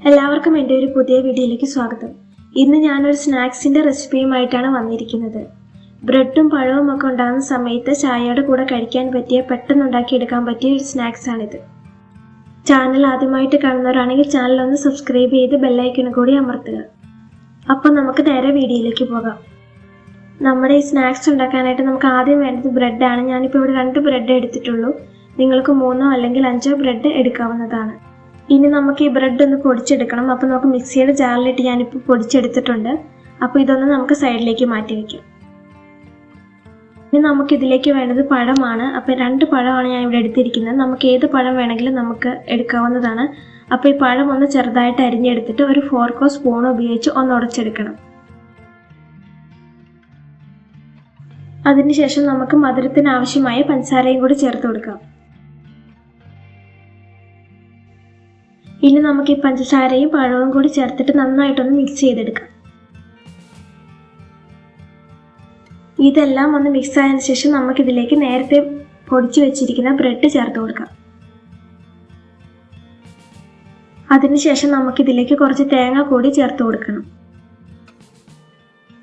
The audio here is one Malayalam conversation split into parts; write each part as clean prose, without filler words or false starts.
എല്ലാവർക്കും എൻ്റെ ഒരു പുതിയ വീഡിയോയിലേക്ക് സ്വാഗതം. ഇന്ന് ഞാനൊരു സ്നാക്സിൻ്റെ റെസിപ്പിയുമായിട്ടാണ് വന്നിരിക്കുന്നത്. ബ്രെഡും പഴവും ഒക്കെ ഉണ്ടാകുന്ന സമയത്ത് ചായയുടെ കൂടെ കഴിക്കാൻ പറ്റിയ പെട്ടെന്ന് ഉണ്ടാക്കിയെടുക്കാൻ പറ്റിയ ഒരു സ്നാക്സാണിത്. ചാനൽ ആദ്യമായിട്ട് കാണുന്നവരാണെങ്കിൽ ചാനൽ ഒന്ന് സബ്സ്ക്രൈബ് ചെയ്ത് ബെല്ലൈക്കൺ കൂടി അമർത്തുക. അപ്പോൾ നമുക്ക് നേരെ വീഡിയോയിലേക്ക് പോകാം. നമ്മുടെ ഈ സ്നാക്സ് ഉണ്ടാക്കാനായിട്ട് നമുക്ക് ആദ്യം വേണ്ടത് ബ്രെഡാണ്. ഞാനിപ്പോൾ ഇവിടെ 2 ബ്രെഡ് എടുത്തിട്ടുള്ളൂ. നിങ്ങൾക്ക് 3 അല്ലെങ്കിൽ 5 ബ്രെഡ് എടുക്കാവുന്നതാണ്. ഇനി നമുക്ക് ഈ ബ്രെഡ് ഒന്ന് പൊടിച്ചെടുക്കണം. അപ്പോൾ നമുക്ക് മിക്സിയുടെ ജാറിലിട്ട് ഞാനിപ്പോൾ പൊടിച്ചെടുത്തിട്ടുണ്ട്. അപ്പോൾ ഇതൊന്ന് നമുക്ക് സൈഡിലേക്ക് മാറ്റി വയ്ക്കാം. ഇനി നമുക്ക് ഇതിലേക്ക് വേണ്ടത് പഴമാണ്. അപ്പോൾ 2 പഴമാണ് ഞാൻ ഇവിടെ എടുത്തിരിക്കുന്നത്. നമുക്ക് ഏത് പഴം വേണമെങ്കിലും നമുക്ക് എടുക്കാവുന്നതാണ്. അപ്പോൾ ഈ പഴം ഒന്ന് ചെറുതായിട്ട് അരിഞ്ഞെടുത്തിട്ട് ഒരു ഫോർക്കോ സ്പൂണോ ഉപയോഗിച്ച് ഒന്ന് ഉടച്ചെടുക്കണം. അതിനുശേഷം നമുക്ക് മധുരത്തിന് ആവശ്യമായ പഞ്ചസാരയും കൂടി ചേർത്ത് കൊടുക്കാം. ഇനി നമുക്ക് ഈ പഞ്ചസാരയും പഴവും കൂടി ചേർത്തിട്ട് നന്നായിട്ടൊന്ന് മിക്സ് ചെയ്തെടുക്കാം. ഇതെല്ലാം ഒന്ന് മിക്സ് ആയതിനു ശേഷം നമുക്കിതിലേക്ക് നേരത്തെ പൊടിച്ചു വെച്ചിരിക്കുന്ന ബ്രെഡ് ചേർത്ത് കൊടുക്കാം. അതിനുശേഷം നമുക്കിതിലേക്ക് കുറച്ച് തേങ്ങ കൂടി ചേർത്ത് കൊടുക്കണം.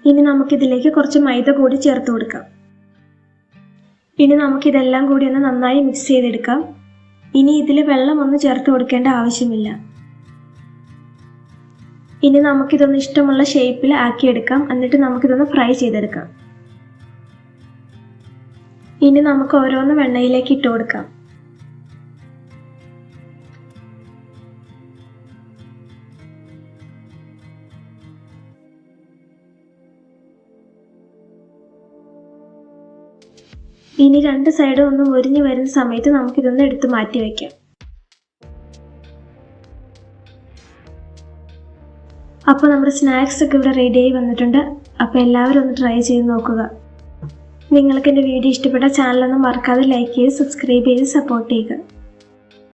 ഇനി നമുക്കിതിലേക്ക് കുറച്ച് മൈദ കൂടി ചേർത്ത് കൊടുക്കാം. ഇനി നമുക്കിതെല്ലാം കൂടി ഒന്ന് നന്നായി മിക്സ് ചെയ്തെടുക്കാം. ഇനി ഇതിൽ വെള്ളമൊന്നും ചേർത്ത് കൊടുക്കേണ്ട ആവശ്യമില്ല. ഇനി നമുക്കിതൊന്ന് ഇഷ്ടമുള്ള ഷേപ്പിൽ ആക്കിയെടുക്കാം. എന്നിട്ട് നമുക്കിതൊന്ന് ഫ്രൈ ചെയ്തെടുക്കാം. ഇനി നമുക്ക് ഓരോന്ന് എണ്ണയിലേക്ക് ഇട്ട് കൊടുക്കാം. ഇനി 2 സൈഡും ഒന്ന് മുരിഞ്ഞു വരുന്ന സമയത്ത് നമുക്കിതൊന്ന് എടുത്ത് മാറ്റി വയ്ക്കാം. അപ്പോൾ നമ്മുടെ സ്നാക്സ് ഒക്കെ ഇവിടെ റെഡിയായി വന്നിട്ടുണ്ട്. അപ്പോൾ എല്ലാവരും ഒന്ന് ട്രൈ ചെയ്ത് നോക്കുക. നിങ്ങൾക്ക് എൻ്റെ വീഡിയോ ഇഷ്ടപ്പെട്ട ചാനലൊന്നും മറക്കാതെ ലൈക്ക് ചെയ്ത് സബ്സ്ക്രൈബ് ചെയ്ത് സപ്പോർട്ട് ചെയ്യുക.